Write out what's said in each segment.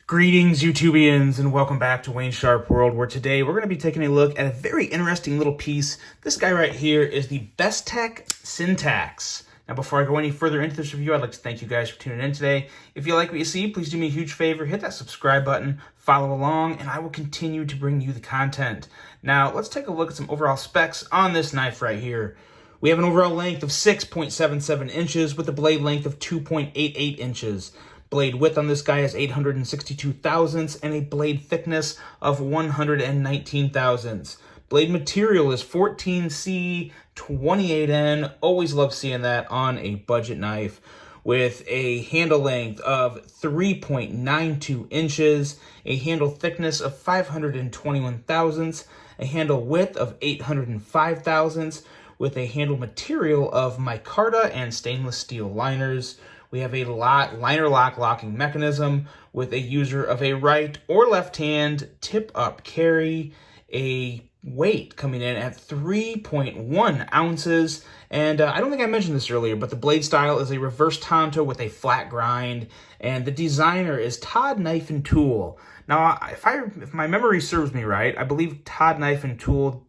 Greetings, YouTubians, and welcome back to Wayne Sharp World, where today we're going to be taking a look at a very interesting little piece. This guy right here is the Bestech Syntax. Now, before I go any further into this review, I'd like to thank you guys for tuning in today. If you like what you see, please do me a huge favor, hit that subscribe button, follow along, and I will continue to bring you the content. Now, let's take a look at some overall specs on this knife right here. We have an overall length of 6.77 inches with a blade length of 2.88 inches. Blade width on this guy is 862 thousandths and a blade thickness of 119 thousandths. Blade material is 14C 28N. Always love seeing that on a budget knife. With a handle length of 3.92 inches, a handle thickness of 521 thousandths, a handle width of 805 thousandths, with a handle material of micarta and stainless steel liners. We have a liner lock locking mechanism with a user of a right or left hand tip up carry, a weight coming in at 3.1 ounces. And I don't think I mentioned this earlier, but the blade style is a reverse tanto with a flat grind, and the designer is Todd Knife and Tool. Now, if my memory serves me right, I believe Todd Knife and Tool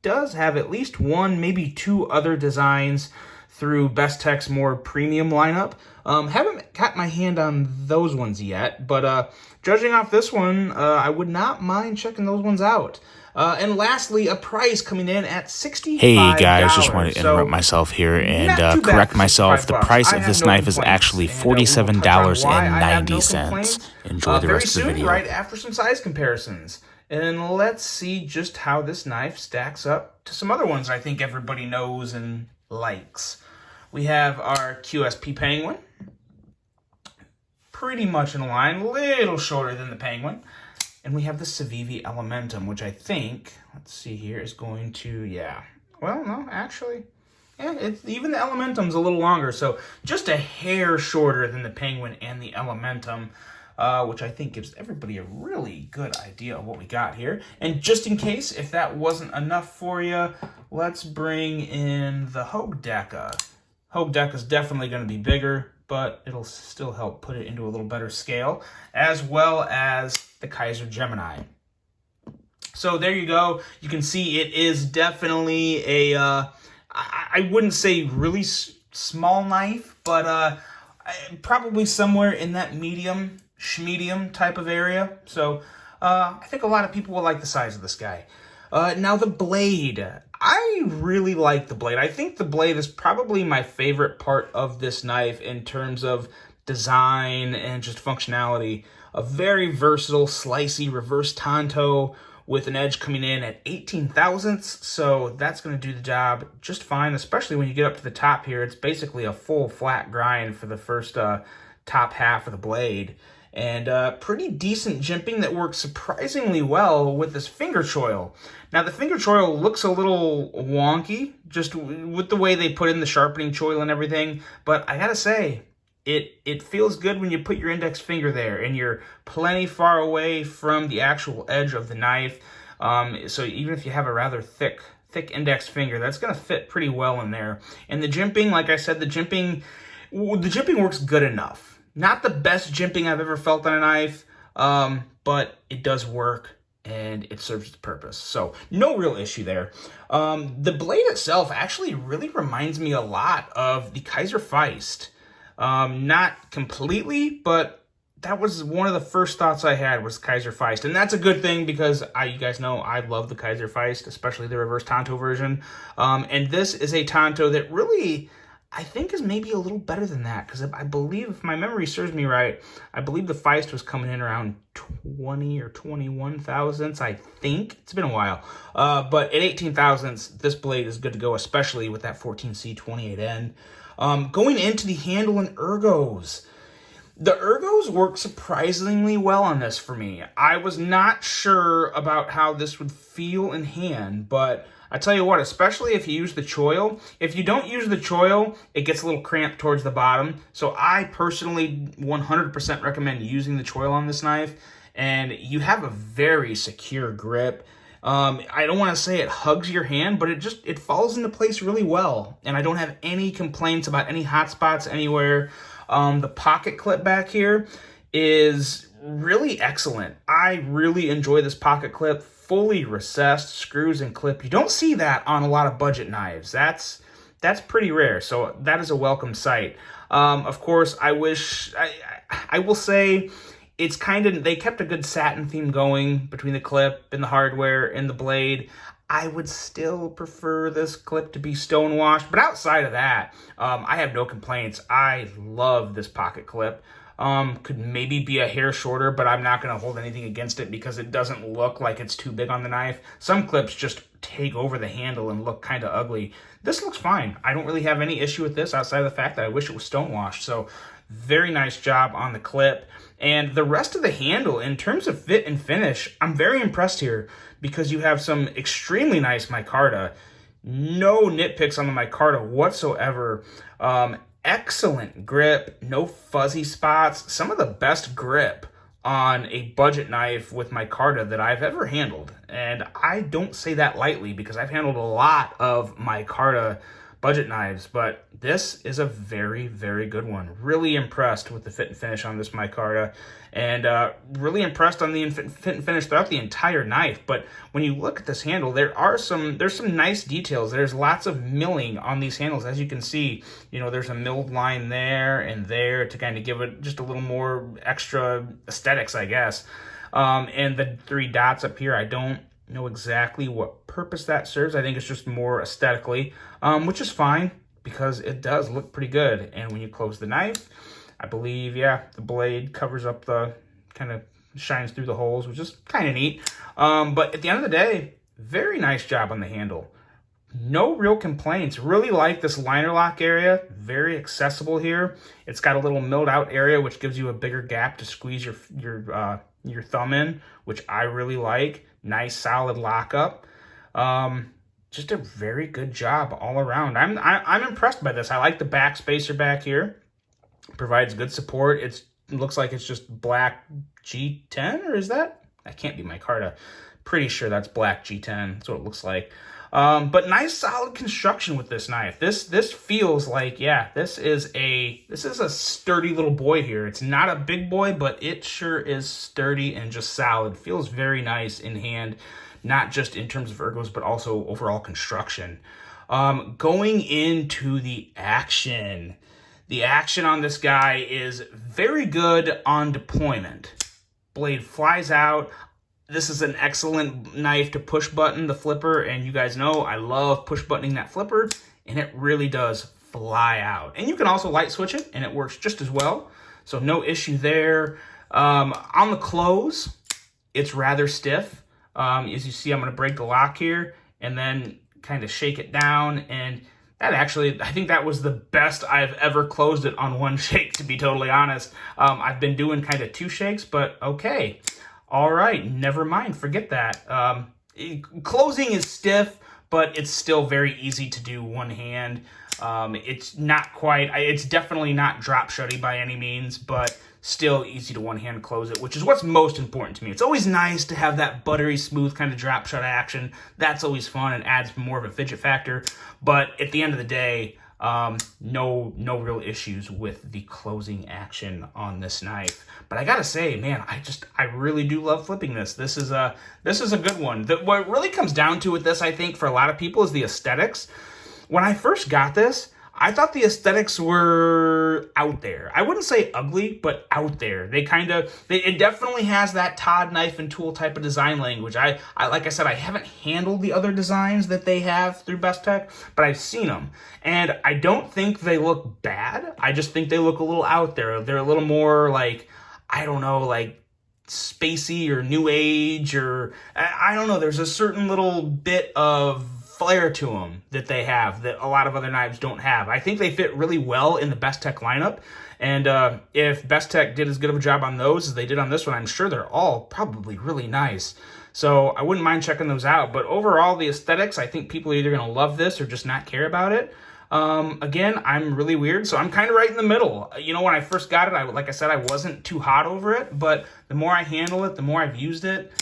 does have at least one, maybe two other designs through Bestech's more premium lineup. Haven't got my hand on those ones yet, but judging off this one, I would not mind checking those ones out. And lastly, a price coming in at $65. Hey guys, just wanted to interrupt myself here and correct myself. The price of this knife is actually $47.90. Enjoy the rest of the video. Right after some size comparisons. And let's see just how this knife stacks up to some other ones I think everybody knows and likes. We have our QSP Penguin, pretty much in line, a little shorter than the Penguin. And we have the Civivi Elementum, which I think, let's see here, is going to, well, no, actually, even the Elementum's a little longer, so just a hair shorter than the Penguin and the Elementum, which I think gives everybody a really good idea of what we got here. And just in case, if that wasn't enough for you, let's bring in the Hogue Deca. Hogue Deca is definitely going to be bigger, but it'll still help put it into a little better scale, as well as the Kaiser Gemini. So there you go. You can see it is definitely a, I wouldn't say really small knife, but probably somewhere in that medium type of area. So I think a lot of people will like the size of this guy. Now the blade. I really like the blade. I think the blade is probably my favorite part of this knife in terms of design and just functionality. A very versatile, slicey reverse tanto with an edge coming in at 18 thousandths. So that's going to do the job just fine, especially when you get up to the top here. It's basically a full flat grind for the first top half of the blade. And pretty decent jimping that works surprisingly well with this finger choil. Now, the finger choil looks a little wonky, just with the way they put in the sharpening choil and everything, but I gotta say, it feels good when you put your index finger there, and you're plenty far away from the actual edge of the knife, so even if you have a rather thick index finger, that's gonna fit pretty well in there. And the jimping, like I said, the jimping works good enough. Not the best jimping I've ever felt on a knife, but it does work and it serves its purpose. So no real issue there. The blade itself actually really reminds me a lot of the Kaiser Feist. Not completely, but that was one of the first thoughts I had was Kaiser Feist. And that's a good thing because you guys know I love the Kaiser Feist, especially the reverse tanto version. And this is a tanto that really, I think, is maybe a little better than that, because I believe, if my memory serves me right, I believe the Feist was coming in around 20 or 21 thousandths, I think. It's been a while. But at 18 thousandths, this blade is good to go, especially with that 14C 28N. Going into the handle and ergos. The ergos work surprisingly well on this for me. I was not sure about how this would feel in hand, but I tell you what, especially if you use the choil. If you don't use the choil, it gets a little cramped towards the bottom. So I personally 100% recommend using the choil on this knife. And you have a very secure grip. I don't want to say it hugs your hand, but it falls into place really well. And I don't have any complaints about any hot spots anywhere. The pocket clip back here is really excellent. I really enjoy this pocket clip. Fully recessed screws and clip. You don't see that on a lot of budget knives. That's pretty rare. So that is a welcome sight. Of course, I will say it's kind of, they kept a good satin theme going between the clip and the hardware and the blade. I would still prefer this clip to be stonewashed, but outside of that, I have no complaints. I love this pocket clip. Could maybe be a hair shorter, but I'm not going to hold anything against it because it doesn't look like it's too big on the knife. Some clips just take over the handle and look kind of ugly. This looks fine. I don't really have any issue with this outside of the fact that I wish it was stonewashed. So very nice job on the clip. And the rest of the handle, in terms of fit and finish, I'm very impressed here because you have some extremely nice micarta. No nitpicks on the micarta whatsoever. Excellent grip, no fuzzy spots, some of the best grip on a budget knife with micarta that I've ever handled. And I don't say that lightly because I've handled a lot of micarta budget knives, but this is a very, very good one. Really impressed with the fit and finish on this micarta, and really impressed on the fit and finish throughout the entire knife. But when you look at this handle, there's some nice details. There's lots of milling on these handles. As you can see, there's a milled line there and there to kind of give it just a little more extra aesthetics, I guess. And the 3 dots up here, I don't know exactly what purpose that serves. I think it's just more aesthetically, which is fine because it does look pretty good. And when you close the knife, I believe, yeah, the blade covers up the, kind of shines through the holes, which is kind of neat. But at the end of the day, very nice job on the handle. No real complaints. Really like this liner lock area. Very accessible here. It's got a little milled out area, which gives you a bigger gap to squeeze your thumb in, which I really like. Nice solid lockup. Just a very good job all around. I'm impressed by this. I like the back spacer back here. Provides good support. It looks like it's just black G10, or is that? That can't be micarta. Pretty sure that's black G10. That's what it looks like. But nice solid construction with this knife. This feels like, yeah, this is a sturdy little boy here. It's not a big boy, but it sure is sturdy and just solid. Feels very nice in hand, not just in terms of ergos, but also overall construction. Going into the action. The action on this guy is very good on deployment. Blade flies out. This is an excellent knife to push button the flipper, and you guys know I love push buttoning that flipper, and it really does fly out. And you can also light switch it, and it works just as well, so no issue there. On the close, it's rather stiff. As you see, I'm going to break the lock here, and then kind of shake it down, and that actually, I think that was the best I've ever closed it on one shake, to be totally honest. I've been doing kind of 2 shakes, but okay. All right, never mind, forget that. Closing is stiff, but it's still very easy to do one hand. It's not quite, it's definitely not drop shutty by any means, but still easy to one hand close it, which is what's most important to me. It's always nice to have that buttery smooth kind of drop shut action. That's always fun and adds more of a fidget factor. But at the end of the day, no real issues with the closing action on this knife. But I gotta say, man, I really do love flipping this. This is a good one. What it really comes down to with this, I think, for a lot of people is the aesthetics. When I first got this, I thought the aesthetics were out there. I wouldn't say ugly, but out there. It definitely has that Todd knife and tool type of design language. I like I said, I haven't handled the other designs that they have through Bestech, but I've seen them. And I don't think they look bad. I just think they look a little out there. They're a little more like, I don't know, like spacey or new age, or I don't know. There's a certain little bit of flair to them that they have that a lot of other knives don't have. I think they fit really well in the Bestech lineup, and if Bestech did as good of a job on those as they did on this one, I'm sure they're all probably really nice. So I wouldn't mind checking those out. But overall, the aesthetics, I think people are either going to love this or just not care about it. Again, I'm really weird, so I'm kind of right in the middle. When I first got it, like I said, I wasn't too hot over it, but the more I handle it, the more I've used it,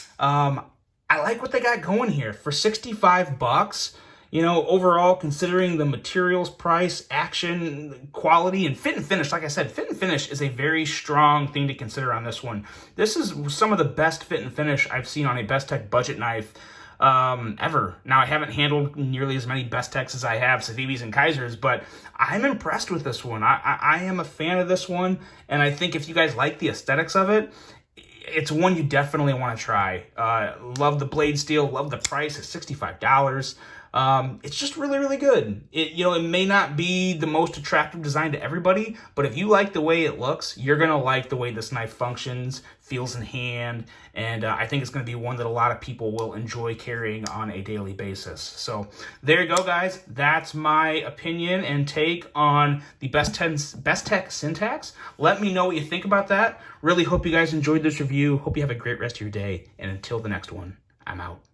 I like what they got going here. For $65, You know, overall, considering the materials, price, action, quality, and fit and finish, like I said, fit and finish is a very strong thing to consider on this one. This is some of the best fit and finish I've seen on a Bestech budget knife ever. Now, I haven't handled nearly as many Bestechs as I have Civivis and Kaisers, but I'm impressed with this one. I am a fan of this one, and I think if you guys like the aesthetics of it, it's one you definitely want to try. Love the blade steel, love the price. It's $65. It's just really, really good. It may not be the most attractive design to everybody, but if you like the way it looks, you're going to like the way this knife functions, feels in hand, and I think it's going to be one that a lot of people will enjoy carrying on a daily basis. So there you go, guys. That's my opinion and take on the Bestech Syntax. Let me know what you think about that. Really hope you guys enjoyed this review. Hope you have a great rest of your day, and until the next one, I'm out.